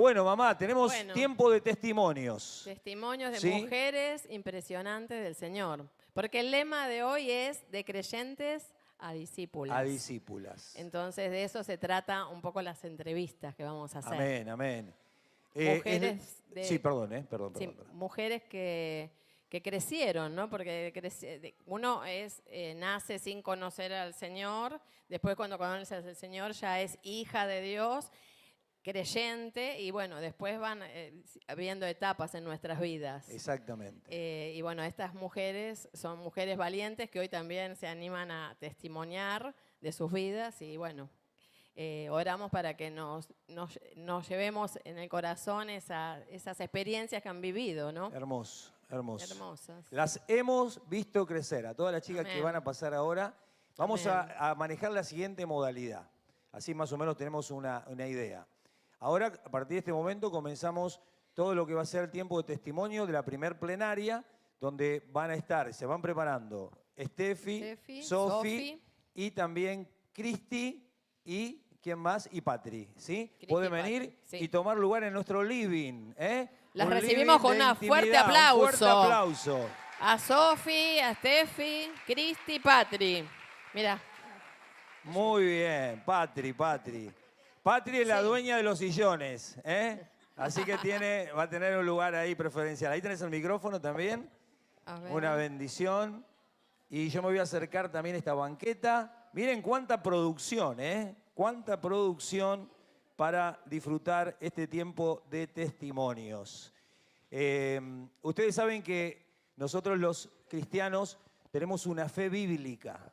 Bueno, mamá, tenemos Bueno. tiempo de testimonios. Testimonios de ¿Sí? mujeres impresionantes del Señor. Porque el lema de hoy es de creyentes a discípulas. A discípulas. Entonces de eso se trata un poco las entrevistas que vamos a hacer. Amén, amén. Mujeres Sí, perdón, perdón. mujeres que crecieron, ¿no? Porque uno nace sin conocer al Señor, después cuando conoce al Señor ya es hija de Dios, creyente, y bueno, después van habiendo etapas en nuestras vidas. Exactamente. Y bueno, estas mujeres son mujeres valientes que hoy también se animan a testimoniar de sus vidas y bueno, oramos para que nos llevemos en el corazón esas experiencias que han vivido, ¿no? Hermoso, hermoso. Hermosas. Las hemos visto crecer. A todas las chicas Amén. que van a pasar ahora, vamos a manejar la siguiente modalidad. Así más o menos tenemos una idea. Ahora, a partir de este momento, comenzamos todo lo que va a ser el tiempo de testimonio de la primer plenaria, donde van a estar, se van preparando Steffi, Sofi y también Cristi y ¿quién más? Y Patri, ¿sí? Pueden venir y tomar lugar en nuestro living, ¿eh? Las recibimos con un fuerte aplauso. Un fuerte aplauso. A Sofi, a Steffi, Cristi, Patri. Mira. Muy bien, Patri. Patri es la dueña de los sillones, ¿eh? Así que va a tener un lugar ahí preferencial. Ahí tenés el micrófono también. Una bendición. Y yo me voy a acercar también a esta banqueta. Miren cuánta producción, ¿eh? Cuánta producción para disfrutar este tiempo de testimonios. Ustedes saben que nosotros los cristianos tenemos una fe bíblica.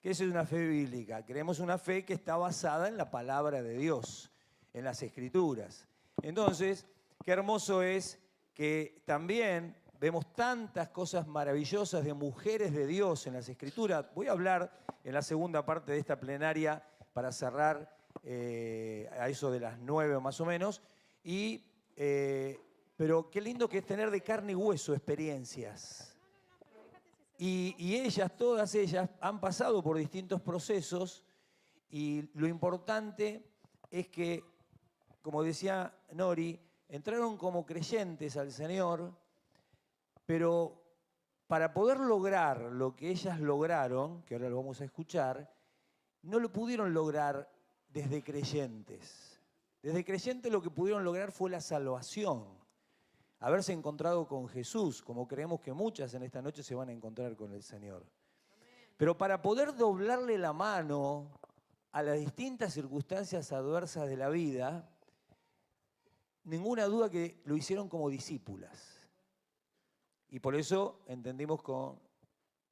¿Qué es una fe bíblica? Creemos una fe que está basada en la palabra de Dios, en las Escrituras. Entonces, qué hermoso es que también vemos tantas cosas maravillosas de mujeres de Dios en las Escrituras. Voy a hablar en la segunda parte de esta plenaria para cerrar a eso de las 9 más o menos. Pero qué lindo que es tener de carne y hueso experiencias. Y ellas, todas ellas, han pasado por distintos procesos y lo importante es que, como decía Nori, entraron como creyentes al Señor, pero para poder lograr lo que ellas lograron, que ahora lo vamos a escuchar, no lo pudieron lograr desde creyentes. Desde creyentes lo que pudieron lograr fue la salvación. Haberse encontrado con Jesús, como creemos que muchas en esta noche se van a encontrar con el Señor. Pero para poder doblarle la mano a las distintas circunstancias adversas de la vida, ninguna duda que lo hicieron como discípulas. Y por eso entendimos con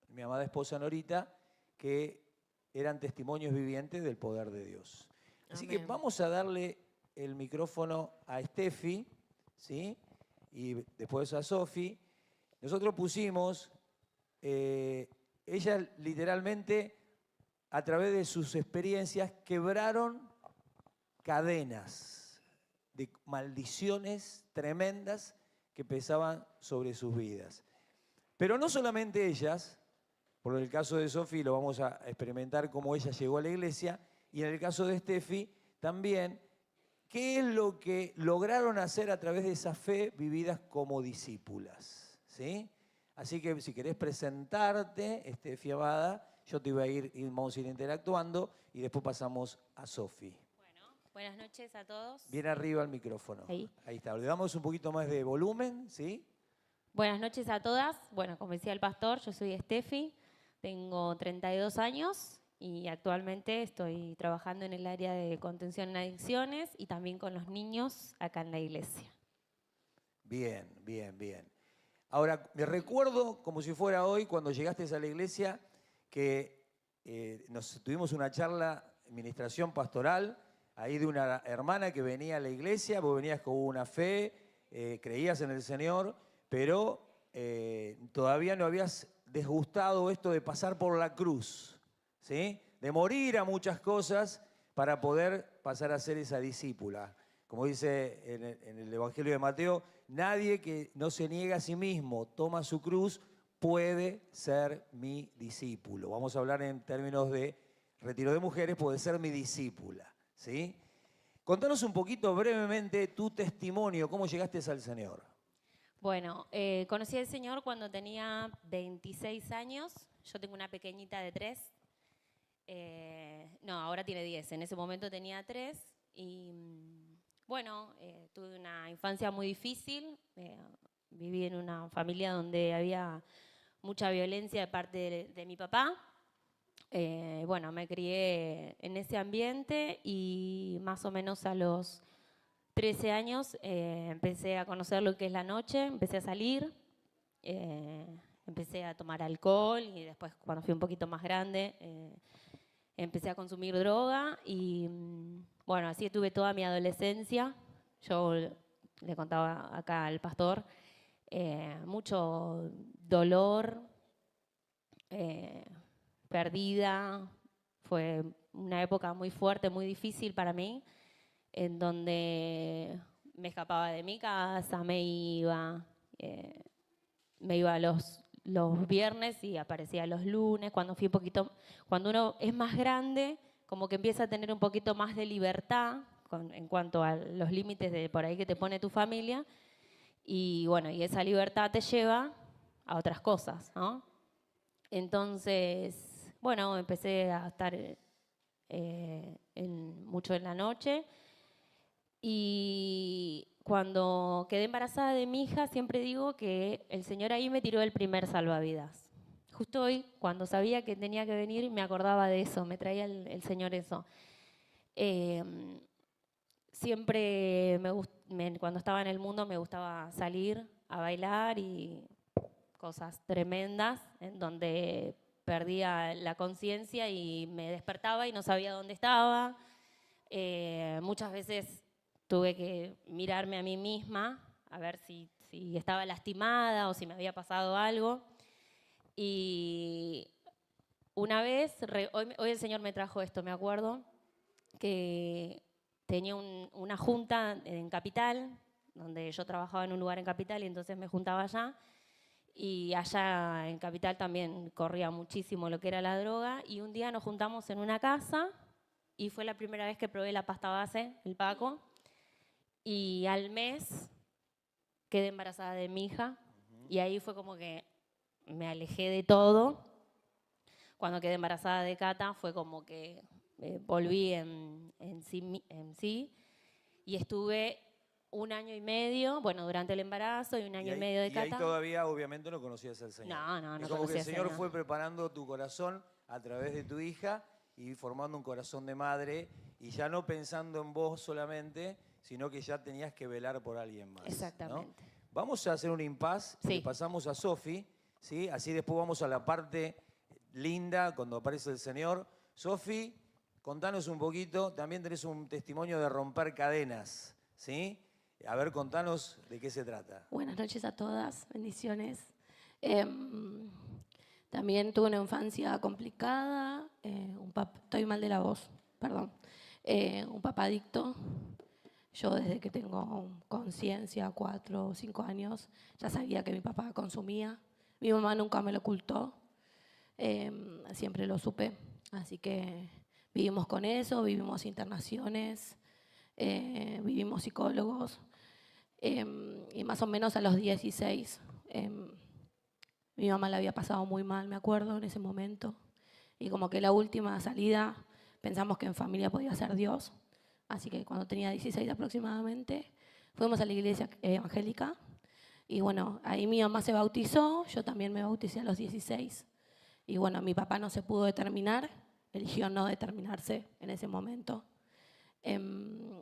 mi amada esposa Norita que eran testimonios vivientes del poder de Dios. Así que vamos a darle el micrófono a Steffi, ¿sí? Y después a Sofi. Nosotros pusimos, ellas literalmente a través de sus experiencias quebraron cadenas de maldiciones tremendas que pesaban sobre sus vidas. Pero no solamente ellas, por el caso de Sofi lo vamos a experimentar cómo ella llegó a la iglesia, y en el caso de Steffi también, ¿qué es lo que lograron hacer a través de esa fe vividas como discípulas? ¿Sí? Así que si querés presentarte, Steffi amada, yo te iba a vamos a ir interactuando y después pasamos a Sofi. Bueno, buenas noches a todos. Bien arriba el micrófono. Ahí está. Le damos un poquito más de volumen, ¿sí? Buenas noches a todas. Bueno, como decía el pastor, yo soy Steffi, tengo 32 años. Y actualmente estoy trabajando en el área de contención en adicciones y también con los niños acá en la iglesia. Bien. Ahora, me recuerdo como si fuera hoy cuando llegaste a la iglesia que tuvimos una charla, administración pastoral, ahí de una hermana que venía a la iglesia, vos venías con una fe, creías en el Señor, pero todavía no habías desgustado esto de pasar por la cruz. ¿Sí? De morir a muchas cosas para poder pasar a ser esa discípula. Como dice en el Evangelio de Mateo, nadie que no se niega a sí mismo, toma su cruz, puede ser mi discípulo. Vamos a hablar en términos de retiro de mujeres, puede ser mi discípula. ¿Sí? Contanos un poquito brevemente tu testimonio, cómo llegaste al Señor. Bueno, conocí al Señor cuando tenía 26 años. Yo tengo una pequeñita de 3. No, ahora tiene 10. En ese momento tenía 3. Y bueno, tuve una infancia muy difícil. Viví en una familia donde había mucha violencia de parte de mi papá. Bueno, me crié en ese ambiente y más o menos a los 13 años empecé a conocer lo que es la noche, empecé a salir, empecé a tomar alcohol y después cuando fui un poquito más grande empecé a consumir droga y bueno, así tuve toda mi adolescencia. Yo le contaba acá al pastor, mucho dolor, perdida, fue una época muy fuerte, muy difícil para mí, en donde me escapaba de mi casa, me iba los viernes y aparecía los lunes. Cuando fui un poquito, cuando uno es más grande, como que empieza a tener un poquito más de libertad en cuanto a los límites de por ahí que te pone tu familia. Y bueno, y esa libertad te lleva a otras cosas, ¿no? Entonces, bueno, empecé a estar mucho en la noche. Y cuando quedé embarazada de mi hija, siempre digo que el Señor ahí me tiró el primer salvavidas. Justo hoy, cuando sabía que tenía que venir, me acordaba de eso, me traía el Señor eso. Siempre cuando estaba en el mundo me gustaba salir a bailar y cosas tremendas, en donde perdía la conciencia y me despertaba y no sabía dónde estaba. Muchas veces tuve que mirarme a mí misma, a ver si estaba lastimada o si me había pasado algo. Y una vez, hoy el Señor me trajo esto, me acuerdo, que tenía una junta en Capital, donde yo trabajaba en un lugar en Capital y entonces me juntaba allá. Y allá en Capital también corría muchísimo lo que era la droga. Y un día nos juntamos en una casa y fue la primera vez que probé la pasta base, el Paco. Y al mes quedé embarazada de mi hija y ahí fue como que me alejé de todo. Cuando quedé embarazada de Cata fue como que volví en sí y estuve 1 año y medio, bueno, durante el embarazo y 1 año y medio de Cata. Y ahí todavía obviamente no conocías al Señor. No es como que conocía el Señor al Señor. fue preparando tu corazón a través de tu hija y formando un corazón de madre y ya no pensando en vos solamente, sino que ya tenías que velar por alguien más. Exactamente. ¿No? Vamos a hacer un impasse, Sí. le pasamos a Sofi, ¿sí? Así después vamos a la parte linda cuando aparece el Señor. Sofi, contanos un poquito, también tenés un testimonio de romper cadenas, ¿sí? A ver, contanos de qué se trata. Buenas noches a todas, bendiciones. También tuve una infancia complicada, estoy mal de la voz, perdón. Un papá adicto. Yo desde que tengo conciencia, 4 o 5 años, ya sabía que mi papá consumía. Mi mamá nunca me lo ocultó, siempre lo supe. Así que vivimos con eso, vivimos internaciones, vivimos psicólogos. Y más o menos a los 16, mi mamá la había pasado muy mal, me acuerdo, en ese momento. Y como que la última salida pensamos que en familia podía ser Dios. Así que cuando tenía 16 aproximadamente, fuimos a la iglesia evangélica. Y bueno, ahí mi mamá se bautizó, yo también me bauticé a los 16. Y bueno, mi papá no se pudo determinar, eligió no determinarse en ese momento.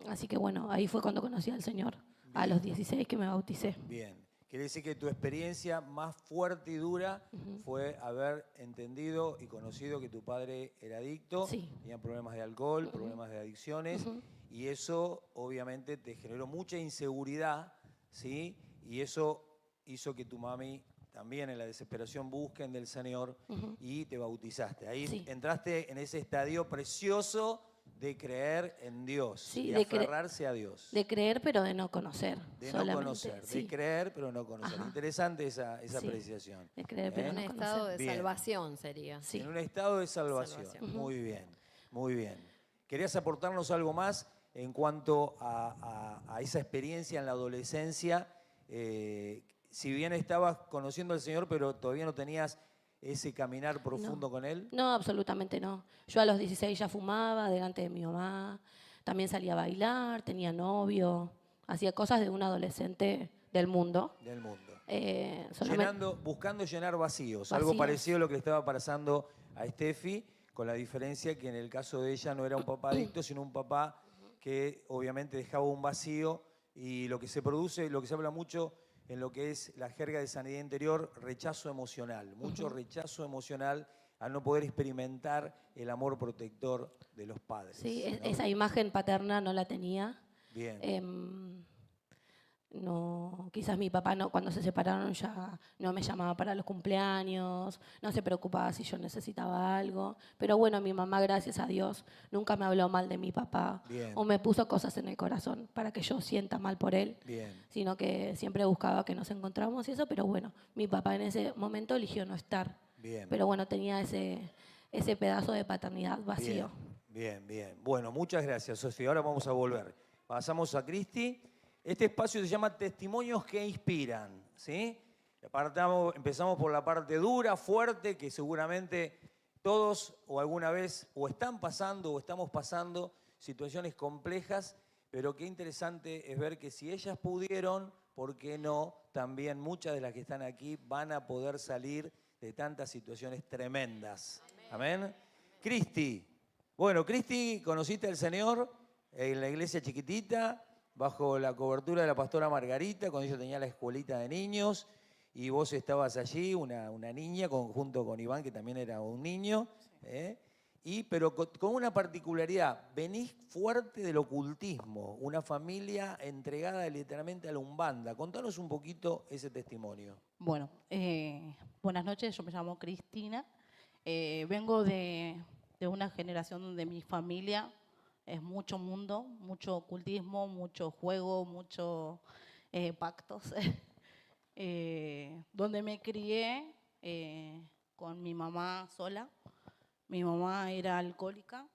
Así que bueno, ahí fue cuando conocí al Señor. Bien. A los 16 que me bauticé. Bien. Quiere decir que tu experiencia más fuerte y dura fue haber entendido y conocido que tu padre era adicto, sí. Tenía problemas de alcohol, problemas de adicciones, y eso obviamente te generó mucha inseguridad, ¿sí? Y eso hizo que tu mami también en la desesperación busquen del Señor y te bautizaste. Ahí sí. Entraste en ese estadio precioso de creer en Dios, sí, y de aferrarse a Dios. De creer, pero de no conocer. De solamente. No conocer, sí. De creer, pero no conocer. Ajá. Interesante esa sí. Apreciación. De creer, pero no conocer. En un estado de salvación sería. Sí. En un estado de salvación. Muy bien, muy bien. ¿Querías aportarnos algo más en cuanto a esa experiencia en la adolescencia. Si bien estabas conociendo al Señor, pero todavía no tenías ese caminar profundo con Él. No, absolutamente no. Yo a los 16 ya fumaba delante de mi mamá, también salía a bailar, tenía novio, hacía cosas de un adolescente del mundo. Del mundo. Buscando llenar vacíos, algo parecido a lo que le estaba pasando a Steffi, con la diferencia que en el caso de ella no era un papá adicto, sino un papá que obviamente dejaba un vacío, y lo que se produce, lo que se habla mucho en lo que es la jerga de sanidad interior, rechazo emocional, mucho rechazo emocional al no poder experimentar el amor protector de los padres. Sí, ¿no? Esa imagen paterna no la tenía. Bien. No, quizás mi papá cuando se separaron ya no me llamaba para los cumpleaños, no se preocupaba si yo necesitaba algo. Pero bueno, mi mamá, gracias a Dios, nunca me habló mal de mi papá. Bien. O me puso cosas en el corazón para que yo sienta mal por él. Bien. Sino que siempre buscaba que nos encontráramos y eso, pero bueno, mi papá en ese momento eligió no estar. Bien. Pero bueno, tenía ese pedazo de paternidad vacío. Bien, bien. Bueno, muchas gracias, Sofía. Ahora vamos a volver. Pasamos a Cristi. Este espacio se llama Testimonios que Inspiran, ¿sí? Empezamos por la parte dura, fuerte, que seguramente todos o alguna vez o están pasando o estamos pasando situaciones complejas, pero qué interesante es ver que si ellas pudieron, ¿por qué no? También muchas de las que están aquí van a poder salir de tantas situaciones tremendas. Amén. Cristi. Bueno, Cristi, conociste al Señor en la iglesia chiquitita, bajo la cobertura de la pastora Margarita, cuando ella tenía la escuelita de niños, y vos estabas allí, una niña, junto con Iván, que también era un niño, pero con una particularidad, venís fuerte del ocultismo, una familia entregada literalmente a la Umbanda. Contanos un poquito ese testimonio. Bueno, buenas noches, yo me llamo Cristina, vengo de una generación donde mi familia es mucho mundo, mucho ocultismo, mucho juego, muchos pactos. Donde me crié con mi mamá sola. Mi mamá era alcohólica.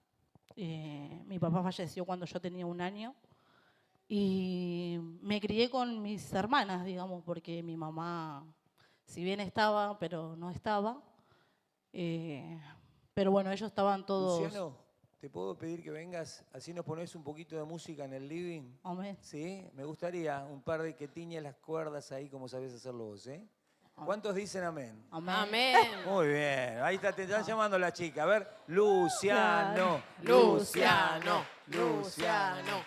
Mi papá falleció cuando yo tenía 1 año. Y me crié con mis hermanas, digamos, porque mi mamá, si bien estaba, pero no estaba. Pero bueno, ellos estaban todos... Luciano, ¿te puedo pedir que vengas? Así nos pones un poquito de música en el living. Amén. Sí, me gustaría un par de que tiñe las cuerdas ahí como sabés hacerlo vos, ¿eh? ¿Cuántos dicen amén? Amén. Amén. Muy bien, ahí está, te están llamando la chica. A ver, Luciano, Luciano, Luciano,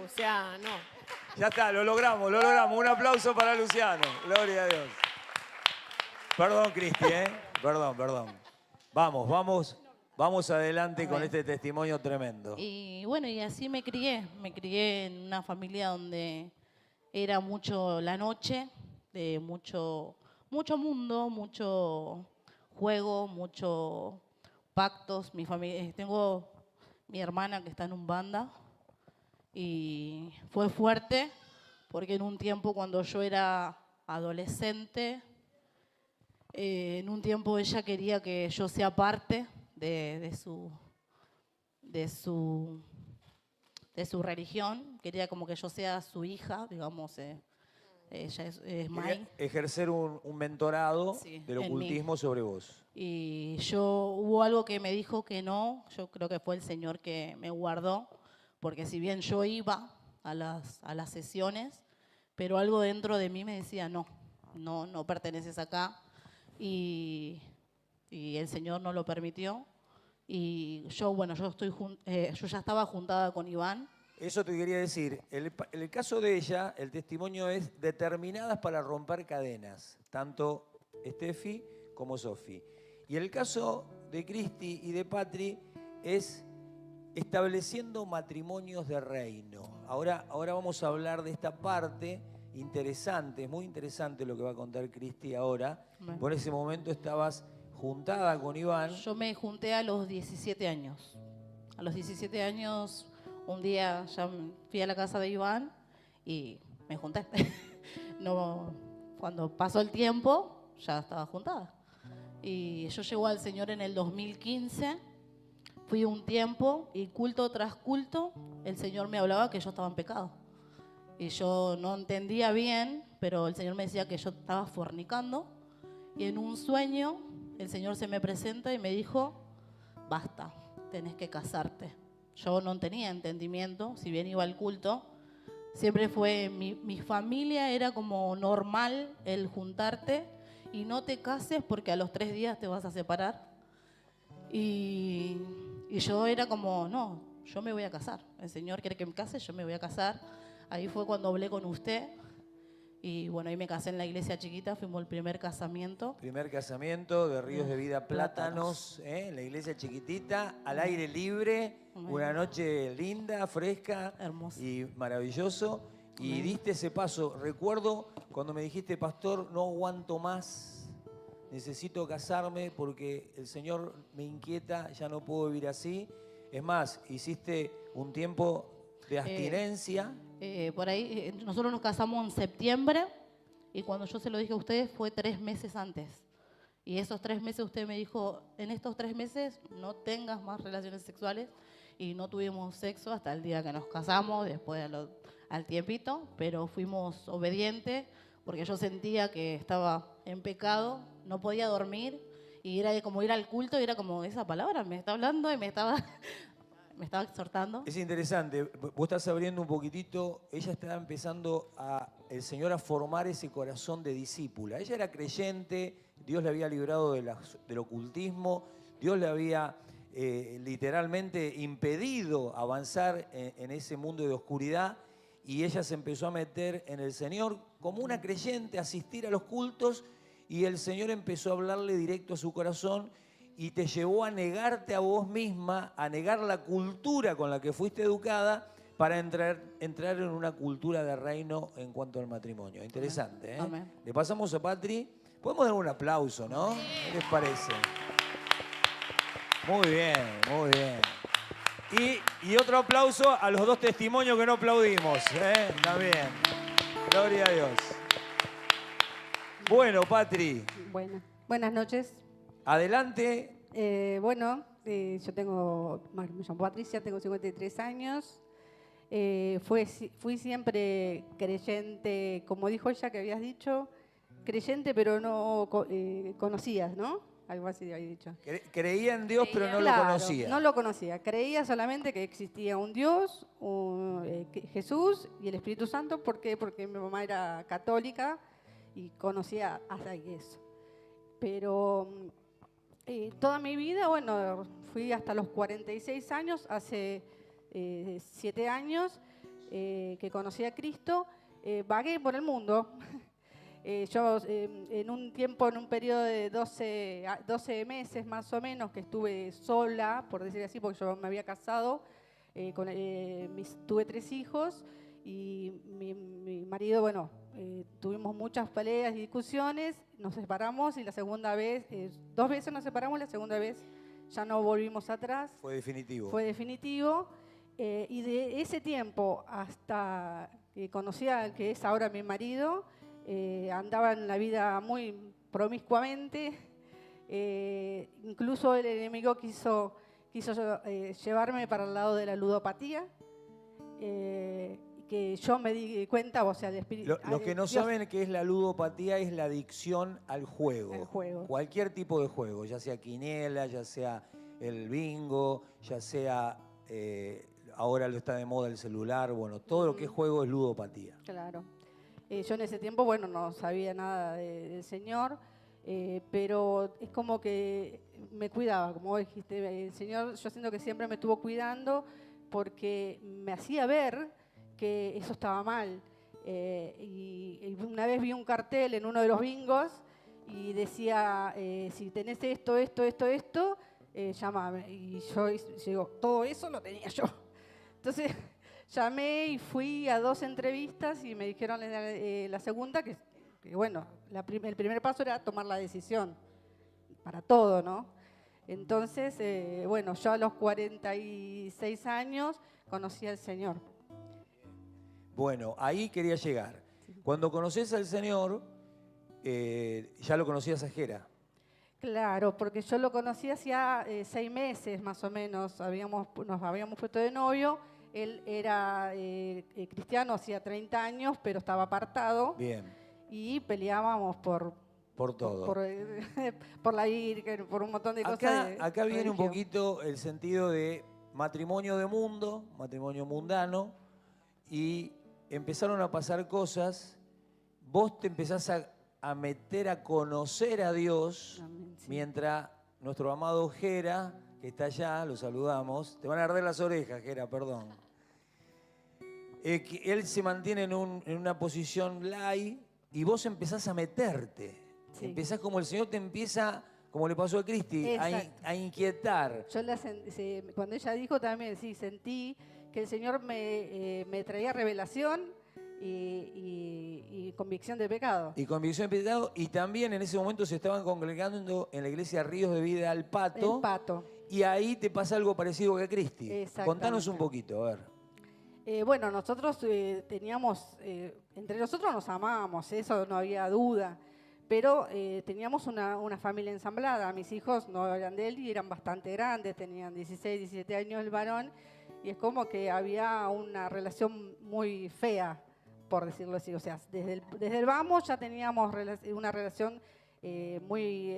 Luciano. Ya está, lo logramos, lo logramos. Un aplauso para Luciano. Gloria a Dios. Perdón, Cristi, ¿eh? Perdón. Vamos adelante con este testimonio tremendo. Y bueno, y así me crié en una familia donde era mucho la noche, de mucho mundo, mucho juego, mucho pactos. Mi familia, tengo mi hermana que está en Umbanda y fue fuerte porque en un tiempo cuando yo era adolescente, en un tiempo ella quería que yo sea parte de su religión, quería como que yo sea su hija, digamos, ella es Mai. Ejercer un mentorado Sí, del en ocultismo sobre vos. Y hubo algo que me dijo que no, yo creo que fue el Señor que me guardó, porque si bien yo iba a las sesiones, pero algo dentro de mí me decía, no perteneces acá, y el Señor no lo permitió. Y yo ya estaba juntada con Iván. Eso te quería decir. En el caso de ella, el testimonio es determinadas para romper cadenas, tanto Steffi como Sofi. Y el caso de Cristi y de Patri es estableciendo matrimonios de reino. Ahora vamos a hablar de esta parte interesante, es muy interesante lo que va a contar Cristi ahora. Bueno. Por ese momento estabas juntada con Iván. Yo me junté a los 17 años. A los 17 años, un día ya fui a la casa de Iván y me junté. Cuando pasó el tiempo, ya estaba juntada. Y yo llego al Señor en el 2015, Fui un tiempo y culto tras culto el Señor me hablaba que yo estaba en pecado. Y yo no entendía bien, pero el Señor me decía que yo estaba fornicando. Y en un sueño el Señor se me presenta y me dijo, basta, tenés que casarte. Yo no tenía entendimiento, si bien iba al culto. Siempre fue, mi familia era como normal el juntarte y no te cases porque a los 3 días te vas a separar. Y yo era como, no, yo me voy a casar. El Señor quiere que me case, yo me voy a casar. Ahí fue cuando hablé con usted. Y bueno, ahí me casé en la iglesia chiquita, fuimos el primer casamiento. Primer casamiento de Ríos de Vida Plátanos, en la iglesia chiquitita, al aire libre, una noche linda, fresca Hermosa. y maravilloso. Y diste ese paso. Recuerdo cuando me dijiste, pastor, no aguanto más, necesito casarme porque el Señor me inquieta, ya no puedo vivir así. Es más, hiciste un tiempo de abstinencia. Por ahí, nosotros nos casamos en septiembre y cuando yo se lo dije a ustedes fue 3 meses antes. Y esos 3 meses usted me dijo, en estos 3 meses no tengas más relaciones sexuales y no tuvimos sexo hasta el día que nos casamos, después al tiempito, pero fuimos obedientes porque yo sentía que estaba en pecado, no podía dormir y era como ir al culto y era como esa palabra me está hablando y me estaba exhortando. Es interesante, vos estás abriendo un poquitito, ella estaba empezando el Señor a formar ese corazón de discípula. Ella era creyente, Dios le había librado del ocultismo, Dios le había literalmente impedido avanzar en ese mundo de oscuridad y ella se empezó a meter en el Señor como una creyente, a asistir a los cultos y el Señor empezó a hablarle directo a su corazón y te llevó a negarte a vos misma, a negar la cultura con la que fuiste educada para entrar en una cultura de reino en cuanto al matrimonio. Interesante, ¿eh? Amén. Le pasamos a Patri. Podemos dar un aplauso, ¿no? ¿Qué les parece? Muy bien, muy bien. Y otro aplauso a los 2 testimonios que no aplaudimos, ¿eh? También. Gloria a Dios. Bueno, Patri. Buenas noches. Adelante. Yo me llamo Patricia, tengo 53 años. Fui siempre creyente, como dijo ella que habías dicho, creyente pero no conocías, ¿no? Algo así había dicho. Creía en Dios pero no Claro, lo conocía. No lo conocía, creía solamente que existía un Dios, Jesús y el Espíritu Santo. ¿Por qué? Porque mi mamá era católica y conocía hasta eso. Pero toda mi vida, fui hasta los 46 años, hace 7 años que conocí a Cristo, vagué por el mundo. Yo en un periodo de 12 meses más o menos que estuve sola, por decir así, porque yo me había casado, tuve 3 hijos y mi marido, tuvimos muchas peleas y discusiones, nos separamos y la segunda vez, 2 veces nos separamos, la segunda vez ya no volvimos atrás. Fue definitivo. Fue definitivo. Y de ese tiempo hasta que conocí al que es ahora mi marido, andaba en la vida muy promiscuamente. Incluso el enemigo quiso llevarme para el lado de la ludopatía. Que yo me di cuenta, el espíritu. Los que no saben qué es la ludopatía es la adicción al juego. Al juego. Cualquier tipo de juego, ya sea quiniela, ya sea el bingo, ya sea, ahora lo está de moda el celular, todo lo que es juego es ludopatía. Claro. Yo en ese tiempo, no sabía nada del Señor, pero es como que me cuidaba, como vos dijiste, el Señor, yo siento que siempre me estuvo cuidando porque me hacía ver que eso estaba mal. Y una vez vi un cartel en uno de los bingos y decía, si tenés esto, llámame. Y yo digo, todo eso lo tenía yo. Entonces llamé y fui a 2 entrevistas y me dijeron la segunda que el primer paso era tomar la decisión para todo, ¿no? Entonces, yo a los 46 años conocí al Señor. Bueno, ahí quería llegar. Cuando conoces al Señor, ¿ya lo conocías a Jera? Claro, porque yo lo conocí hacía 6 meses más o menos, nos habíamos puesto de novio, él era cristiano, hacía 30 años, pero estaba apartado Bien, y peleábamos por todo. por la Virgen, por un montón de cosas. Acá viene un religión. poquito el sentido de matrimonio de mundo, matrimonio mundano, y empezaron a pasar cosas, vos te empezás a meter a conocer a Dios, Amén, sí. mientras nuestro amado Jera, que está allá, lo saludamos, te van a arder las orejas, Jera, perdón. Que él se mantiene en una posición light y vos empezás a meterte. Sí. Empezás como el Señor te empieza, como le pasó a Cristi, Exacto. a inquietar. Yo cuando ella dijo también, sí, sentí que el Señor me traía revelación y convicción de pecado. Y convicción de pecado. Y también en ese momento se estaban congregando en la iglesia Ríos de Vida al Pato. El pato. Y ahí te pasa algo parecido que a Cristi. Exactamente. Contanos un poquito, a ver. Bueno, nosotros teníamos, entre nosotros nos amábamos, eso no había duda, pero teníamos una familia ensamblada. Mis hijos no eran de él y eran bastante grandes, tenían 16, 17 años el varón, y es como que había una relación muy fea, por decirlo así. O sea, desde el vamos ya teníamos una relación muy,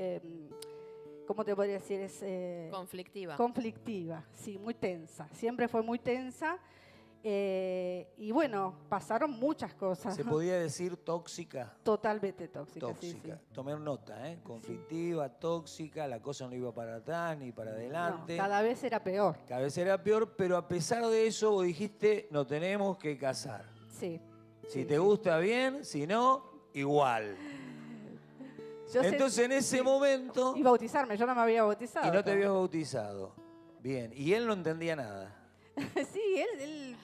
¿cómo te podría decir? Conflictiva. Conflictiva, sí, muy tensa. Siempre fue muy tensa. Y bueno, pasaron muchas cosas. ¿Se podía decir tóxica? Totalmente tóxica. Tóxica. Sí, sí. Tomar nota, ¿eh? Conflictiva, tóxica, la cosa no iba para atrás ni para adelante. No, cada vez era peor. Cada vez era peor, pero a pesar de eso vos dijiste, nos tenemos que casar. Sí. Si sí, te sí. gusta bien, si no, igual. Yo Entonces en ese momento... Y bautizarme, yo no me había bautizado. Y no te habías bautizado. Bien. Y él no entendía nada. Sí, él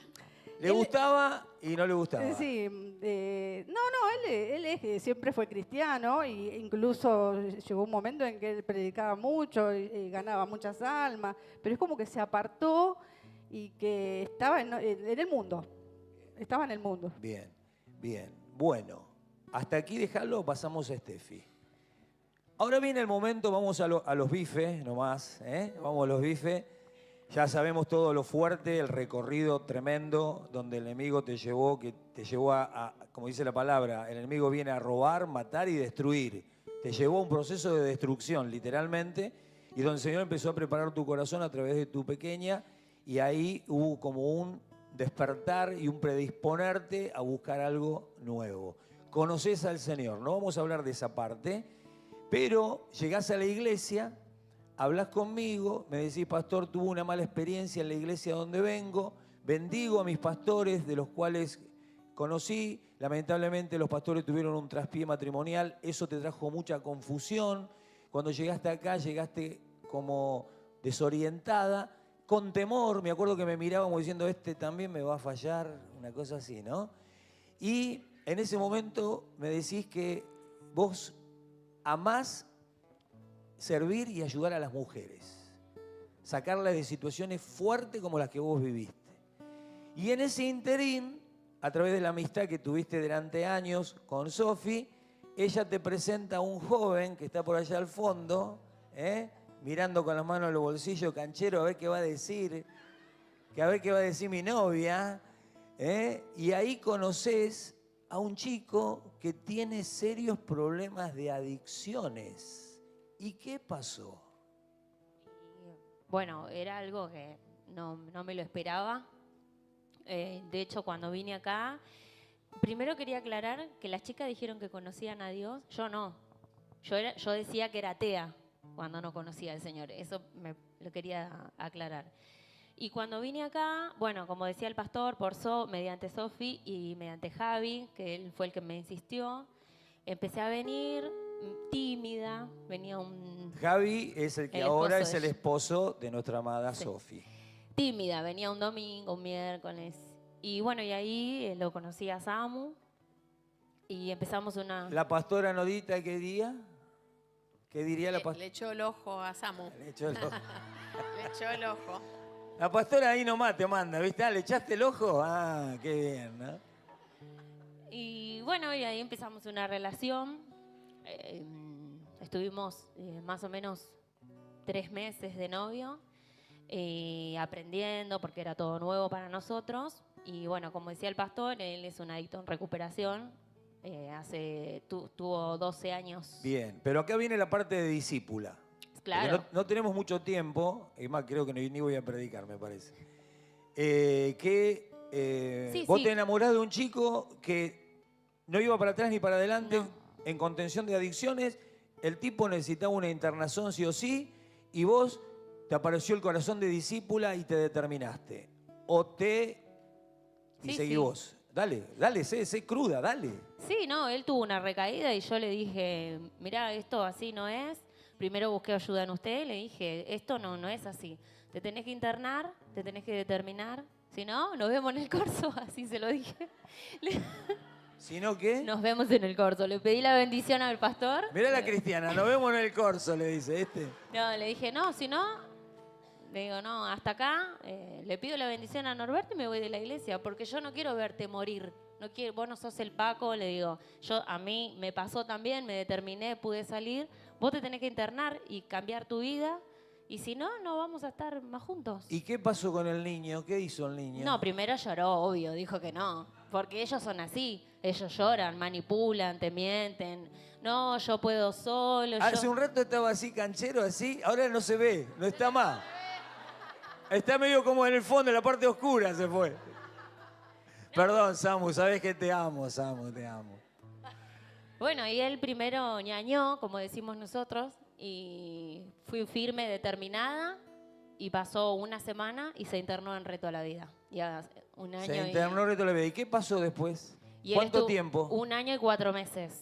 Le gustaba y no le gustaba. sí, él siempre fue cristiano e incluso llegó un momento en que él predicaba mucho y ganaba muchas almas, pero es como que se apartó y que estaba en el mundo. Estaba en el mundo. Bien, bien. Bueno, hasta aquí dejarlo, pasamos a Steffi. Ahora viene el momento, vamos a los bifes nomás, ¿eh? Vamos a los bifes. Ya sabemos todo lo fuerte, el recorrido tremendo, donde el enemigo te llevó como dice la palabra, el enemigo viene a robar, matar y destruir. Te llevó a un proceso de destrucción, literalmente, y donde el Señor empezó a preparar tu corazón a través de tu pequeña, y ahí hubo como un despertar y un predisponerte a buscar algo nuevo. Conoces al Señor, no vamos a hablar de esa parte, pero llegás a la iglesia, hablas conmigo, me decís, pastor, tuve una mala experiencia en la iglesia donde vengo, bendigo a mis pastores de los cuales conocí, lamentablemente los pastores tuvieron un traspié matrimonial, eso te trajo mucha confusión, cuando llegaste acá llegaste como desorientada, con temor, me acuerdo que me miraba como diciendo, este también me va a fallar, una cosa así, ¿no? Y en ese momento me decís que vos amás servir y ayudar a las mujeres, sacarlas de situaciones fuertes como las que vos viviste. Y en ese interín, a través de la amistad que tuviste durante años con Sofi, ella te presenta a un joven que está por allá al fondo, mirando con las manos en los bolsillos, canchero, a ver qué va a decir, mi novia, y ahí conoces a un chico que tiene serios problemas de adicciones. ¿Y qué pasó? Bueno, era algo que no me lo esperaba. De hecho, cuando vine acá, primero quería aclarar que las chicas dijeron que conocían a Dios. Yo no. Yo decía que era atea cuando no conocía al Señor. Eso lo quería aclarar. Y cuando vine acá, bueno, como decía el pastor, mediante Sofi y mediante Javi, que él fue el que me insistió, empecé a venir tímida, venía un... Javi es el que el ahora esposo es el de ella. esposo de nuestra amada Sí. Sofi. Tímida, venía un domingo, un miércoles. Y bueno, y ahí lo conocí a Samu y empezamos una... ¿La pastora Nodita qué día? ¿Qué diría la pastora? Le echó el ojo a Samu. Le echó el ojo. Le echó el ojo. La pastora ahí nomás te manda, ¿viste? Ah, ¿le echaste el ojo? Ah, qué bien, ¿no? Y bueno, y ahí empezamos una relación. estuvimos más o menos 3 meses de novio, aprendiendo porque era todo nuevo para nosotros. Y bueno, como decía el pastor, él es un adicto en recuperación. Tuvo 12 años. Bien, pero acá viene la parte de discípula. Claro. Porque no tenemos mucho tiempo, es más, creo que ni voy a predicar, me parece. Vos te enamorás de un chico que no iba para atrás ni para adelante en contención de adicciones, el tipo necesitaba una internación sí o sí, y vos te apareció el corazón de discípula y te determinaste. Y seguí vos. Dale, sé cruda, dale. Sí, no, él tuvo una recaída y yo le dije, mirá, esto así no es. Primero busqué ayuda en usted, le dije, esto no es así. Te tenés que internar, te tenés que determinar. Si no, nos vemos en el corso, así se lo dije. ¿Si no qué? Nos vemos en el corso. Le pedí la bendición al pastor. Mirá la cristiana, nos vemos en el corso, le dice este. No, le dije, no, si no, le digo, no, hasta acá, le pido la bendición a Norberto y me voy de la iglesia, porque yo no quiero verte morir. No quiero, vos no sos el Paco, le digo. A mí me pasó también, me determiné, pude salir. Vos te tenés que internar y cambiar tu vida. Y si no, no vamos a estar más juntos. ¿Y qué pasó con el niño? ¿Qué hizo el niño? No, primero lloró, obvio, dijo que no. Porque ellos son así. Ellos lloran, manipulan, te mienten. No, yo puedo solo. Hace un rato estaba así, canchero, así. Ahora no se ve, no está más. Está medio como en el fondo, en la parte oscura se fue. Perdón, Samu, sabes que te amo, Samu, te amo. Bueno, y él primero ñañó, como decimos nosotros, y fui firme, determinada, y pasó una semana y se internó en Reto a la Vida. Ya un año Se internó en Reto a la Vida. ¿Y qué pasó después? y él ¿Cuánto estuvo tiempo? 1 año y 4 meses.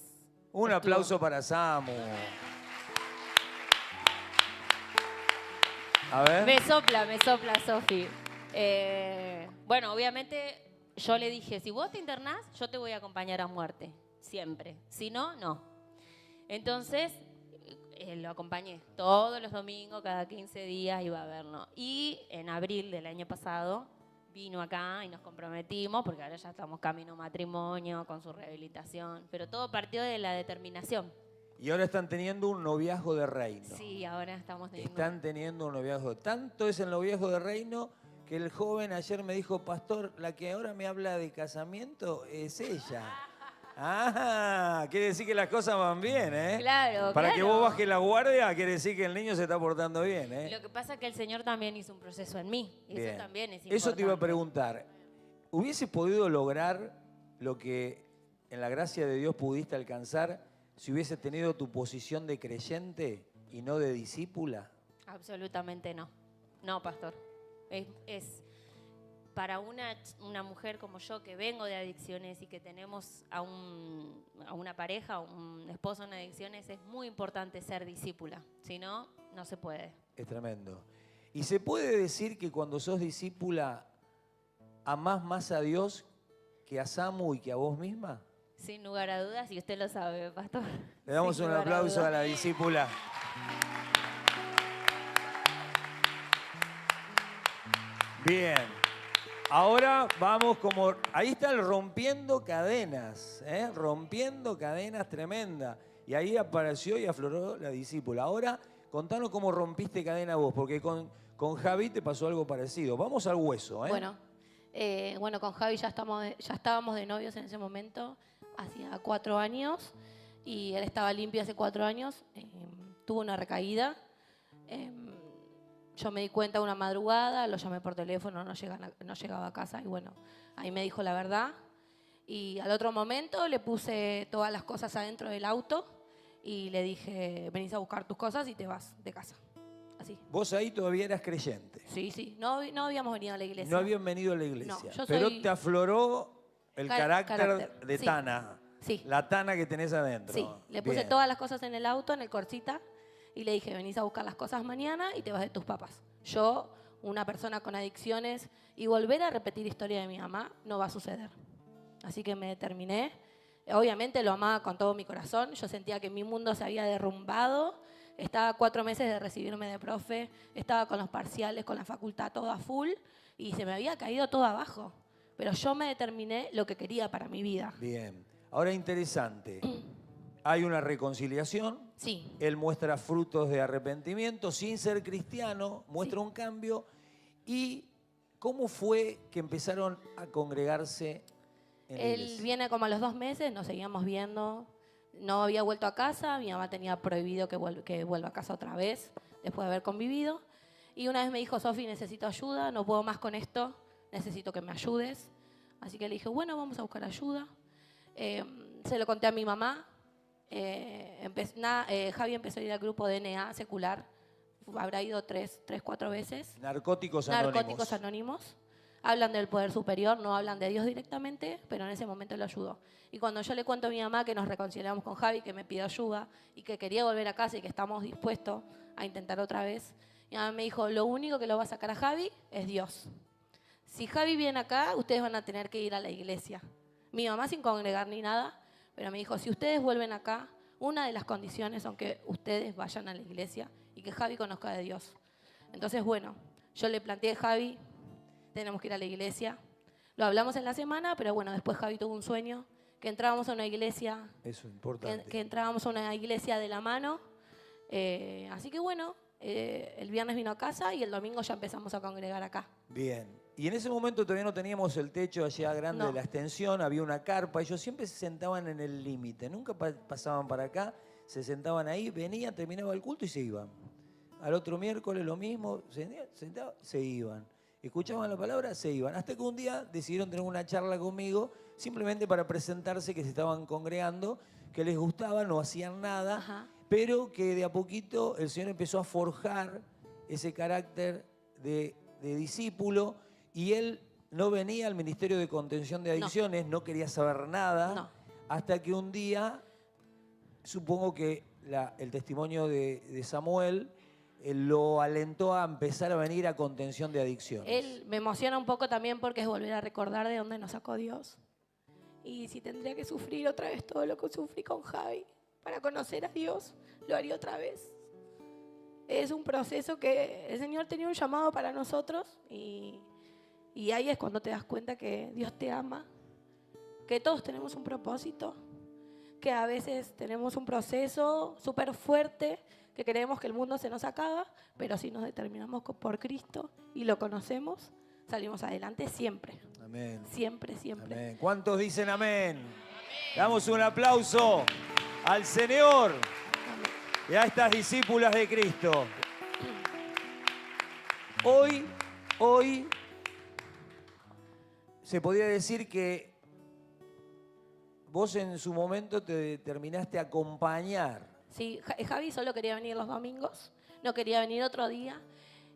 Un estuvo. aplauso para Samu. A ver. Me sopla, Sofi. Bueno, obviamente yo le dije, si vos te internás, yo te voy a acompañar a muerte, siempre. Si no, no. Entonces, lo acompañé todos los domingos, cada 15 días iba a verlo. Y en abril del año pasado vino acá y nos comprometimos, porque ahora ya estamos camino a matrimonio, con su rehabilitación. Pero todo partió de la determinación. Y ahora están teniendo un noviazgo de reino. Sí, ahora estamos teniendo... Están teniendo un noviazgo. Tanto es el noviazgo de reino que el joven ayer me dijo, pastor, la que ahora me habla de casamiento es ella. Ah, quiere decir que las cosas van bien, ¿eh? Claro, Para que claro. vos bajes la guardia, quiere decir que el niño se está portando bien, ¿eh? Lo que pasa es que el Señor también hizo un proceso en mí. Y Bien. eso también es importante. Eso te iba a preguntar. ¿Hubieses podido lograr lo que en la gracia de Dios pudiste alcanzar si hubieses tenido tu posición de creyente y no de discípula? Absolutamente no. No, pastor. Es para una mujer como yo que vengo de adicciones y que tenemos a una pareja, un esposo en adicciones, es muy importante ser discípula. Si no, no se puede. Es tremendo. ¿Y se puede decir que cuando sos discípula amás más a Dios que a Samu y que a vos misma? Sin lugar a dudas, y usted lo sabe, pastor. Le damos Sin un lugar a aplauso dudas. a la discípula. Bien. Ahora vamos como... Ahí está el rompiendo cadenas, ¿eh? Rompiendo cadenas tremenda. Y ahí apareció y afloró la discípula. Ahora, contanos cómo rompiste cadena vos, porque con Javi te pasó algo parecido. Vamos al hueso, ¿eh? Bueno, con Javi ya estábamos de novios en ese momento, hacía 4 años, y él estaba limpio hace 4 años, tuvo una recaída. Yo me di cuenta una madrugada, lo llamé por teléfono, no llegaba a casa, y bueno, ahí me dijo la verdad. Y al otro momento le puse todas las cosas adentro del auto y le dije, venís a buscar tus cosas y te vas de casa. Así. Vos ahí todavía eras creyente. Sí, no habíamos venido a la iglesia. No habían venido a la iglesia. No, yo pero soy- te afloró el carácter de sí. Tana. Sí. La Tana que tenés adentro. Sí, le puse Bien. todas las cosas en el auto, en el corsita, y le dije, venís a buscar las cosas mañana y te vas de tus papás. Yo, una persona con adicciones, y volver a repetir historia de mi mamá no va a suceder. Así que me determiné. Obviamente lo amaba con todo mi corazón. Yo sentía que mi mundo se había derrumbado. Estaba 4 meses de recibirme de profe, estaba con los parciales, con la facultad, todo a full, y se me había caído todo abajo. Pero yo me determiné lo que quería para mi vida. Bien. Ahora interesante. Hay una reconciliación. Sí, Él muestra frutos de arrepentimiento, sin ser cristiano, muestra un cambio. ¿Y cómo fue que empezaron a congregarse en la él iglesia? viene como a los 2 meses, nos seguíamos viendo. No había vuelto a casa, mi mamá tenía prohibido que vuelva a casa otra vez, después de haber convivido. Y una vez me dijo, Sofi, necesito ayuda, no puedo más con esto, necesito que me ayudes. Así que le dije, bueno, vamos a buscar ayuda. Se lo conté a mi mamá. Javi empezó a ir al grupo DNA secular, habrá ido 4 veces. Narcóticos Anónimos. Narcóticos Anónimos. Hablan del poder superior, no hablan de Dios directamente, pero en ese momento lo ayudó. Y cuando yo le cuento a mi mamá que nos reconciliamos con Javi, que me pidió ayuda y que quería volver a casa y que estamos dispuestos a intentar otra vez, mi mamá me dijo, lo único que lo va a sacar a Javi es Dios. Si Javi viene acá, ustedes van a tener que ir a la iglesia. Mi mamá sin congregar ni nada, pero me dijo, si ustedes vuelven acá, una de las condiciones son que ustedes vayan a la iglesia y que Javi conozca de Dios. Entonces, bueno, yo le planteé a Javi, tenemos que ir a la iglesia. Lo hablamos en la semana, pero bueno, después Javi tuvo un sueño, que entrábamos a una iglesia, Eso es importante. que entrábamos a una iglesia de la mano. Así que bueno, el viernes vino a casa y el domingo ya empezamos a congregar acá. Bien. Y en ese momento todavía no teníamos el techo allá grande No. de la extensión, había una carpa. Ellos siempre se sentaban en el límite, nunca pasaban para acá, se sentaban ahí, venían, terminaba el culto y se iban. Al otro miércoles lo mismo, se sentaban, se iban. Escuchaban la palabra, se iban. Hasta que un día decidieron tener una charla conmigo, simplemente para presentarse que se estaban congregando, que les gustaba, no hacían nada, Ajá. pero que de a poquito el Señor empezó a forjar ese carácter de discípulo, y él no venía al Ministerio de Contención de Adicciones, no quería saber nada, No. hasta que un día, supongo que el testimonio de Samuel lo alentó a empezar a venir a Contención de Adicciones. Él me emociona un poco también porque es volver a recordar de dónde nos sacó Dios. Y si tendría que sufrir otra vez todo lo que sufrí con Javi para conocer a Dios, lo haría otra vez. Es un proceso que el Señor tenía un llamado para nosotros y ahí es cuando te das cuenta que Dios te ama, que todos tenemos un propósito, que a veces tenemos un proceso súper fuerte, que creemos que el mundo se nos acaba, pero si nos determinamos por Cristo y lo conocemos, salimos adelante siempre. Amén. Siempre, siempre. Amén. ¿Cuántos dicen amén? Damos un aplauso al Señor y a estas discípulas de Cristo. Hoy se podría decir que vos en su momento te determinaste a acompañar. Sí, Javi solo quería venir los domingos, no quería venir otro día.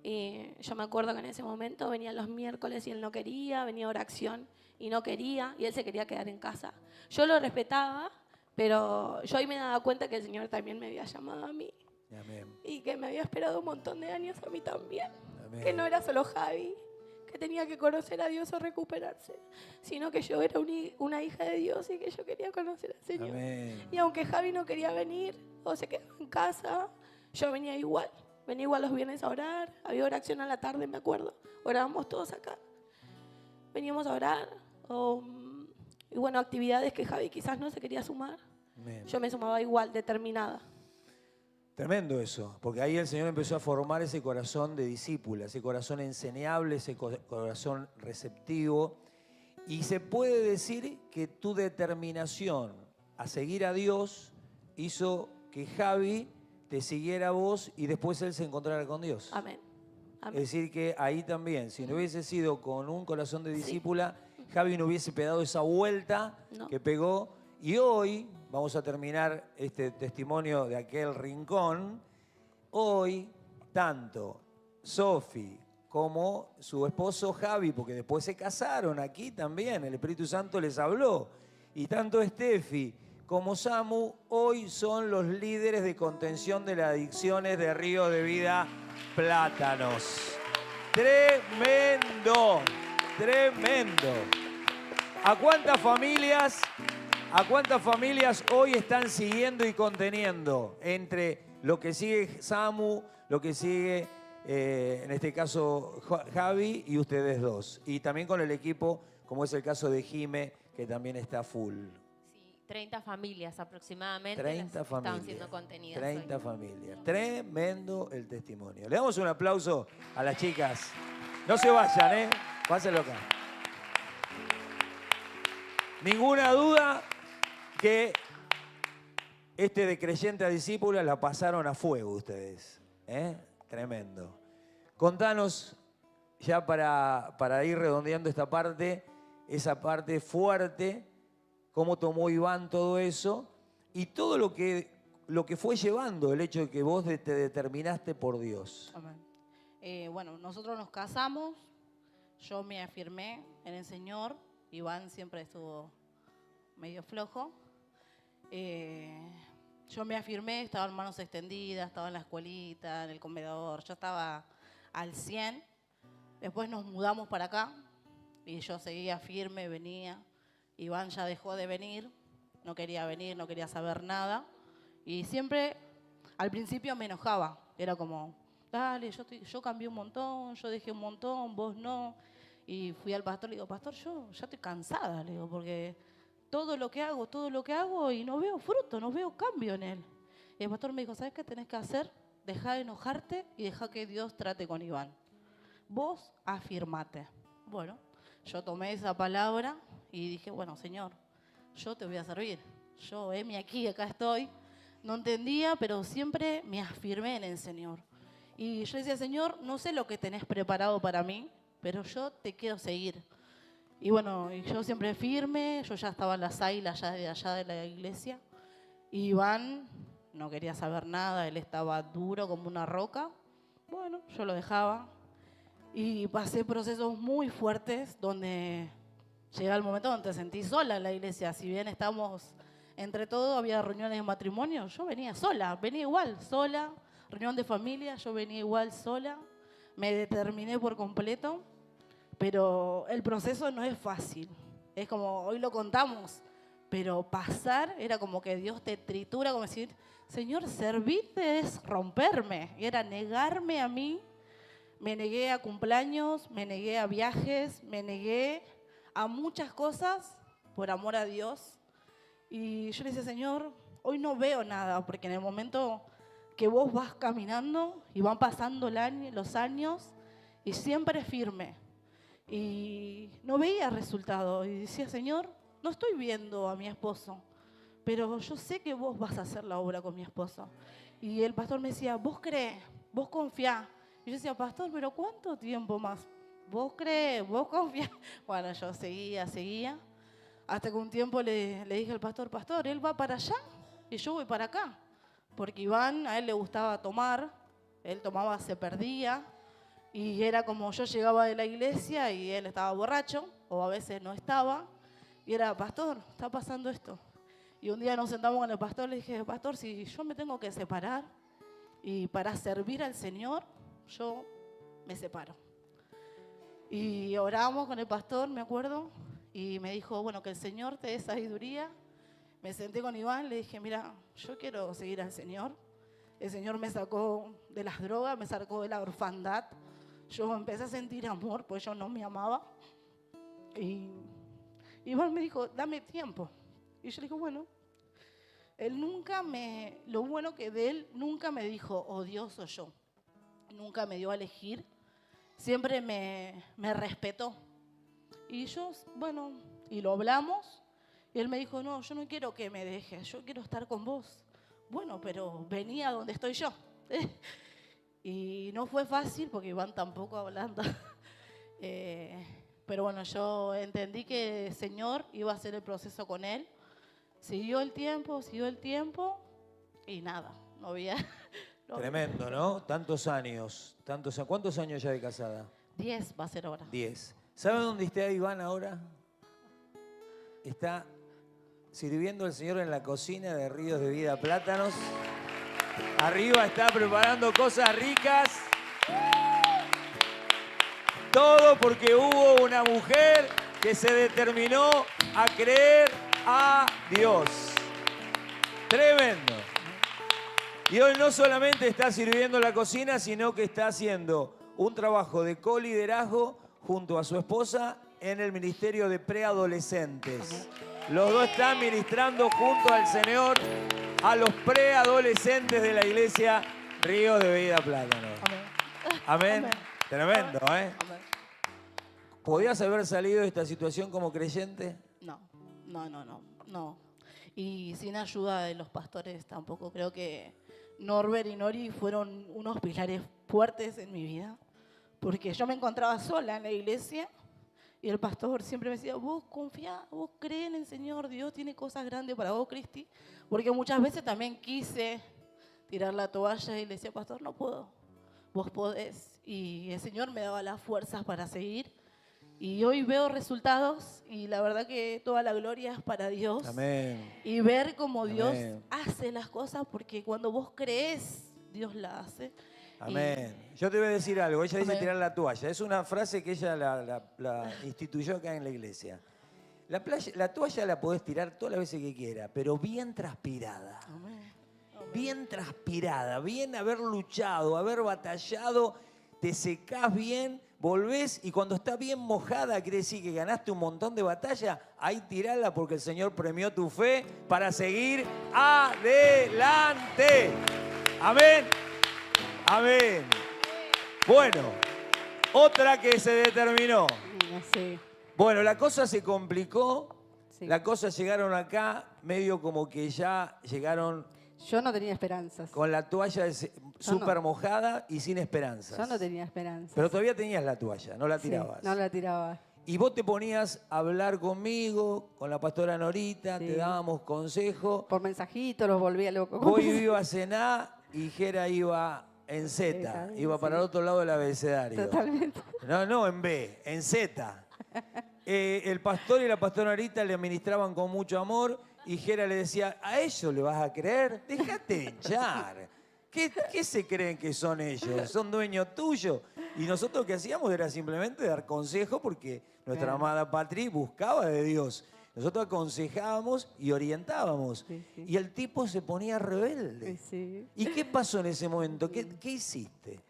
Y yo me acuerdo que en ese momento venía los miércoles y él no quería, venía oración y no quería, y él se quería quedar en casa. Yo lo respetaba, pero yo ahí me daba cuenta que el Señor también me había llamado a mí. Amén. Y que me había esperado un montón de años a mí también. Amén. Que no era solo Javi, que tenía que conocer a Dios o recuperarse, sino que yo era una hija de Dios y que yo quería conocer al Señor. Amén. Y aunque Javi no quería venir o se quedaba en casa, yo venía igual. Venía igual los viernes a orar, había oración a la tarde, me acuerdo. Orábamos todos acá. Veníamos a orar. Y bueno, actividades que Javi quizás no se quería sumar. Amén. Yo me sumaba igual, determinada. Tremendo eso, porque ahí el Señor empezó a formar ese corazón de discípula, ese corazón enseñable, ese corazón receptivo. Y se puede decir que tu determinación a seguir a Dios hizo que Javi te siguiera a vos y después él se encontrara con Dios. Amén. Amén. Es decir, que ahí también, si no hubiese sido con un corazón de discípula, Javi no hubiese pegado esa vuelta No. que pegó. Y hoy, vamos a terminar este testimonio de aquel rincón, hoy tanto Sofi como su esposo Javi, porque después se casaron aquí también, el Espíritu Santo les habló, y tanto Steffi como Samu hoy son los líderes de contención de las adicciones de Río de Vida Plátanos. Tremendo, tremendo. ¿A cuántas familias hoy están siguiendo y conteniendo entre lo que sigue Samu, lo que sigue, en este caso, Javi y ustedes dos? Y también con el equipo, como es el caso de Jime, que también está full. Sí, 30 familias aproximadamente 30 las que están familias. siendo contenidas 30 hoy. familias. Tremendo el testimonio. Le damos un aplauso a las chicas. No se vayan, ¿eh? Pásenlo acá. Ninguna duda que de creyente a discípula la pasaron a fuego ustedes. ¿Eh? Tremendo. Contanos, ya para ir redondeando esta parte, esa parte fuerte, cómo tomó Iván todo eso y todo lo que fue llevando el hecho de que vos te determinaste por Dios. Amén. Bueno, nosotros nos casamos, yo me afirmé en el Señor, Iván siempre estuvo medio flojo. Yo me afirmé, estaba en manos extendidas, estaba en la escuelita, en el comedor, yo estaba al 100. Después nos mudamos para acá y yo seguía firme, venía. Iván ya dejó de venir, no quería saber nada. Y siempre, al principio me enojaba, era como, dale, yo cambié un montón, yo dejé un montón, vos no. Y fui al pastor, le digo, pastor, yo ya estoy cansada, le digo, porque todo lo que hago y no veo fruto, no veo cambio en él. Y el pastor me dijo, ¿sabes qué tenés que hacer? Deja de enojarte y deja que Dios trate con Iván. Vos afirmate. Bueno, yo tomé esa palabra y dije, bueno, Señor, yo te voy a servir. Yo, heme aquí, acá estoy. No entendía, pero siempre me afirmé en el Señor. Y yo decía, Señor, no sé lo que tenés preparado para mí, pero yo te quiero seguir. Y bueno, yo siempre firme, yo ya estaba en las águilas allá de la iglesia. Y Iván no quería saber nada, él estaba duro como una roca. Bueno, yo lo dejaba. Y pasé procesos muy fuertes donde llega el momento donde te sentí sola en la iglesia. Si bien estamos entre todos, había reuniones de matrimonio, yo venía sola, venía igual, sola. Reunión de familia, yo venía igual sola. Me determiné por completo. Pero el proceso no es fácil. Es como, hoy lo contamos, pero pasar era como que Dios te tritura, como decir, Señor, servirte es romperme. Y era negarme a mí. Me negué a cumpleaños, me negué a viajes, me negué a muchas cosas por amor a Dios. Y yo le decía, Señor, hoy no veo nada, porque en el momento que vos vas caminando y van pasando los años y siempre firme. Y no veía resultado. Y decía, Señor, no estoy viendo a mi esposo, pero yo sé que vos vas a hacer la obra con mi esposo. Y el pastor me decía, vos crees, vos confiá. Y yo decía, pastor, pero ¿cuánto tiempo más? Vos crees, vos confiás. Bueno, yo seguía. Hasta que un tiempo le dije al pastor, pastor, él va para allá y yo voy para acá. Porque Iván, a él le gustaba tomar, él tomaba, se perdía. Y era como yo llegaba de la iglesia y él estaba borracho, o a veces no estaba. Y era, pastor, está pasando esto. Y un día nos sentamos con el pastor y le dije, pastor, si yo me tengo que separar y para servir al Señor, yo me separo. Y oramos con el pastor, me acuerdo, y me dijo, bueno, que el Señor te dé sabiduría. Me senté con Iván, le dije, mira, yo quiero seguir al Señor. El Señor me sacó de las drogas, me sacó de la orfandad. Yo empecé a sentir amor, pues yo no me amaba. Y Iván me dijo, dame tiempo. Y yo le dije, bueno, lo bueno que de él nunca me dijo, oh Dios o yo. Nunca me dio a elegir. Siempre me respetó. Y yo, bueno, y lo hablamos. Y él me dijo, no, yo no quiero que me dejes, yo quiero estar con vos. Bueno, pero vení a donde estoy yo. Y no fue fácil porque Iván tampoco hablando. Pero bueno, yo entendí que el Señor iba a hacer el proceso con él. Siguió el tiempo y nada, no había... Tremendo, ¿no? Tantos años. ¿Cuántos años ya de casada? 10 va a ser ahora. 10. ¿Sabe dónde está Iván ahora? Está sirviendo al Señor en la cocina de Ríos de Vida Plátanos. Arriba está preparando cosas ricas. Todo porque hubo una mujer que se determinó a creer a Dios. Tremendo. Y hoy no solamente está sirviendo la cocina, sino que está haciendo un trabajo de coliderazgo junto a su esposa en el Ministerio de Preadolescentes. Los dos están ministrando junto al Señor a los preadolescentes de la iglesia Río de Vida Plátano. Amén. Tremendo, ¿eh? Amén. ¿Podías haber salido de esta situación como creyente? No. Y sin ayuda de los pastores tampoco. Creo que Norbert y Nori fueron unos pilares fuertes en mi vida. Porque yo me encontraba sola en la iglesia y el pastor siempre me decía, vos confía, vos creen en el Señor, Dios tiene cosas grandes para vos, Cristi. Porque muchas veces también quise tirar la toalla y le decía, pastor, no puedo, vos podés. Y el Señor me daba las fuerzas para seguir. Y hoy veo resultados y la verdad que toda la gloria es para Dios. Amén. Y ver cómo Dios Amén. hace las cosas, porque cuando vos crees, Dios la hace. Amén. Yo te voy a decir algo. Ella dice Amén. tirar la toalla. Es una frase que ella la instituyó acá en la iglesia. La toalla la podés tirar todas las veces que quiera, pero bien transpirada. Amén. Bien transpirada, bien haber luchado, haber batallado, te secás bien, volvés y cuando está bien mojada, quiere decir que ganaste un montón de batalla, ahí tirala porque el Señor premió tu fe para seguir adelante. Amén. Amén. Bueno, otra que se determinó. Sí, Bueno, la cosa se complicó, sí. las cosas llegaron acá, medio como que ya llegaron Yo no tenía esperanzas. con la toalla súper mojada y sin esperanzas. Yo no tenía esperanzas. Pero todavía tenías la toalla, no la Sí, tirabas. no la tiraba. Y vos te ponías a hablar conmigo, con la pastora Norita, Sí. te dábamos consejos. Por mensajitos los volvía loco. Vos ibas a cenar y Jera iba en Z, Esa, iba para sí. el otro lado del abecedario. Totalmente. No en B, en Z. El pastor y la pastora Norita le ministraban con mucho amor y Jera le decía, ¿a ellos le vas a creer? Déjate de hinchar. ¿Qué se creen que son ellos? ¿Son dueños tuyos? Y nosotros lo que hacíamos era simplemente dar consejo porque nuestra Claro. amada Patri buscaba de Dios. Nosotros aconsejábamos y orientábamos. Sí, sí. Y el tipo se ponía rebelde. Sí. ¿Y qué pasó en ese momento? ¿Qué hiciste?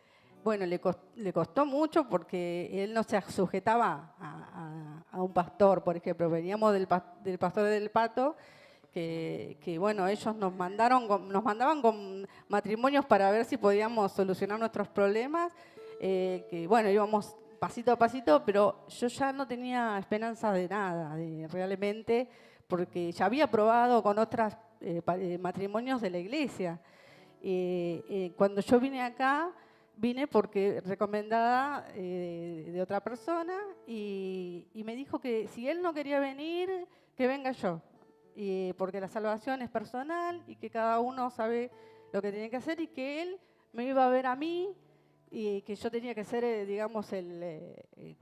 Bueno, le costó mucho porque él no se sujetaba a un pastor, por ejemplo. Veníamos del pastor del Pato, que bueno, ellos nos mandaban con matrimonios para ver si podíamos solucionar nuestros problemas. Que bueno, íbamos pasito a pasito, pero yo ya no tenía esperanza de nada, realmente, porque ya había probado con otros matrimonios de la iglesia. Cuando yo vine acá, vine porque recomendada de otra persona y me dijo que si él no quería venir, que venga yo. Porque la salvación es personal y que cada uno sabe lo que tiene que hacer y que él me iba a ver a mí y que yo tenía que ser, digamos,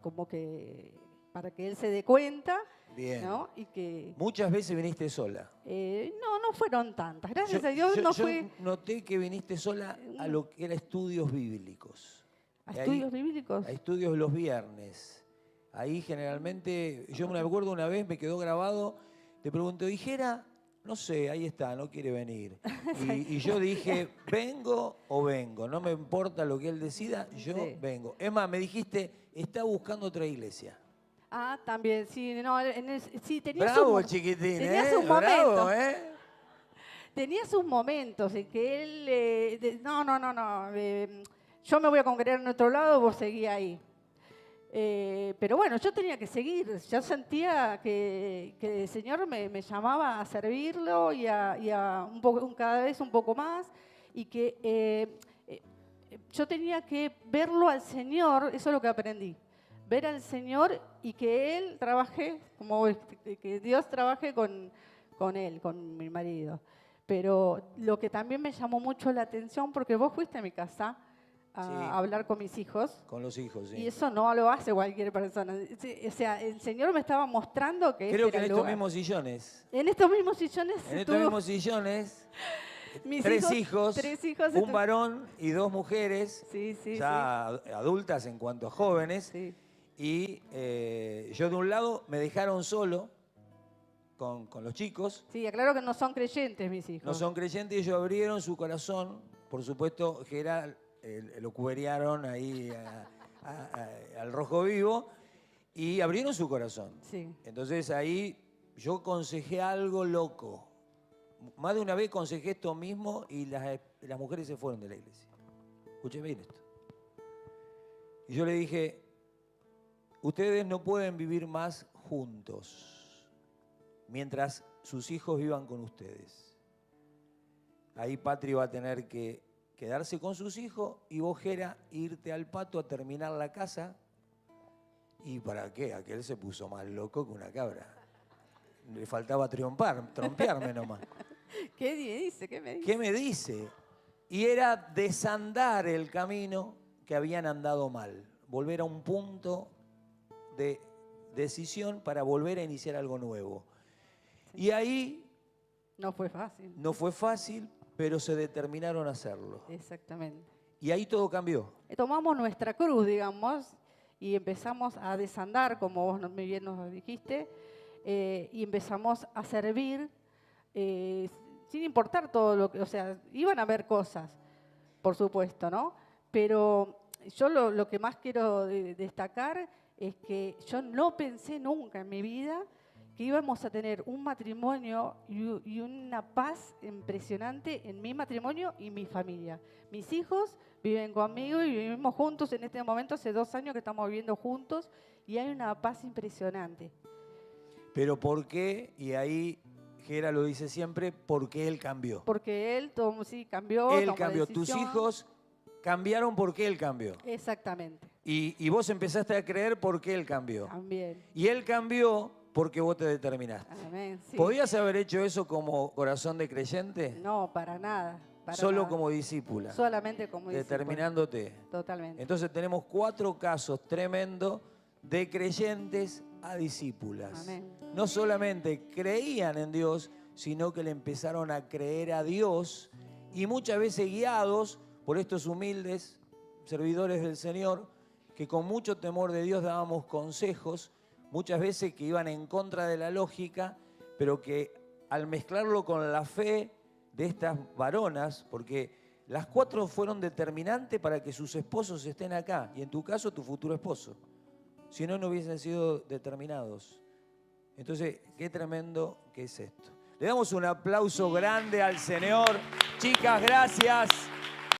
como que para que él se dé cuenta. Bien. ¿No? Y que Muchas veces viniste sola. no fueron tantas. Gracias a Dios no fue Yo noté que viniste sola a lo que era estudios bíblicos. a Y estudios bíblicos. A estudios los viernes. Ahí generalmente, yo me acuerdo una vez, me quedó grabado, te pregunto, dijera, no sé, ahí está, no quiere venir. Y yo dije, ¿vengo o vengo? No me importa lo que él decida, yo Sí. vengo. Es más, me dijiste, está buscando otra iglesia. Ah, también, sí, no, sí, tenía Bravo sus, el chiquitín, tenía ¿eh? sus Bravo, momentos. ¿eh? Tenía sus momentos en que él, no, yo me voy a congregar en otro lado, vos seguí ahí. Pero bueno, yo tenía que seguir, yo sentía que el Señor me llamaba a servirlo y a cada vez un poco más, y que yo tenía que verlo al Señor, eso es lo que aprendí, ver al Señor y que Él trabaje, que Dios trabaje con él, con mi marido. Pero lo que también me llamó mucho la atención, porque vos fuiste a mi casa a Sí. hablar con mis hijos, Con los hijos, sí. y eso no lo hace cualquier persona. O sea, el Señor me estaba mostrando que Creo este que en era el estos lugar. mismos sillones, En estos mismos sillones en estos estuvo mismos sillones, mis tres hijos, un estu- varón y dos mujeres, Sí, sí, ya adultas en cuanto a jóvenes, sí. y yo de un lado me dejaron solo con los chicos, Sí, aclaro que no son creyentes mis hijos. no son creyentes, ellos abrieron su corazón, por supuesto, Gerald lo cuberiaron ahí al rojo vivo, y abrieron su corazón. Sí. Entonces ahí yo aconsejé algo loco. Más de una vez aconsejé esto mismo y las mujeres se fueron de la iglesia. Escuchen bien esto. Y yo le dije, ustedes no pueden vivir más juntos mientras sus hijos vivan con ustedes. Ahí Patri va a tener que quedarse con sus hijos y vos, Jera, irte al Pato a terminar la casa. ¿Y para qué? Aquel se puso más loco que una cabra. Le faltaba trompearme nomás. ¿Qué me dice? ¿Qué me dice? ¿Qué me dice? Y era desandar el camino que habían andado mal. Volver a un punto de decisión para volver a iniciar algo nuevo. Y ahí No fue fácil. no fue fácil, pero se determinaron a hacerlo. Exactamente. Y ahí todo cambió. Tomamos nuestra cruz, digamos, y empezamos a desandar, como vos muy bien nos dijiste, y empezamos a servir sin importar todo lo que, o sea, iban a haber cosas, por supuesto, ¿no? Pero yo lo que más quiero destacar es que yo no pensé nunca en mi vida que íbamos a tener un matrimonio y una paz impresionante en mi matrimonio y mi familia. Mis hijos viven conmigo y vivimos juntos en este momento, hace 2 años que estamos viviendo juntos y hay una paz impresionante. Pero ¿por qué? Y ahí Gera lo dice siempre, porque él cambió. Porque él sí cambió. Él tomó cambió. Tus decisión. hijos cambiaron porque él cambió. Exactamente. Y vos empezaste a creer porque él cambió. También. Y él cambió porque vos te determinaste. Amén. Sí. ¿Podías haber hecho eso como corazón de creyente? No, para nada. Para Solo nada. como discípula. Solamente como discípula. Determinándote. Totalmente. Entonces tenemos 4 casos tremendos de creyentes a discípulas. Amén. No solamente creían en Dios, sino que le empezaron a creer a Dios y muchas veces guiados por estos humildes servidores del Señor que con mucho temor de Dios dábamos consejos, muchas veces que iban en contra de la lógica, pero que al mezclarlo con la fe de estas varonas, porque las 4 fueron determinantes para que sus esposos estén acá, y en tu caso tu futuro esposo. Si no, no hubiesen sido determinados. Entonces, qué tremendo que es esto. Le damos un aplauso grande al Señor. Chicas, gracias.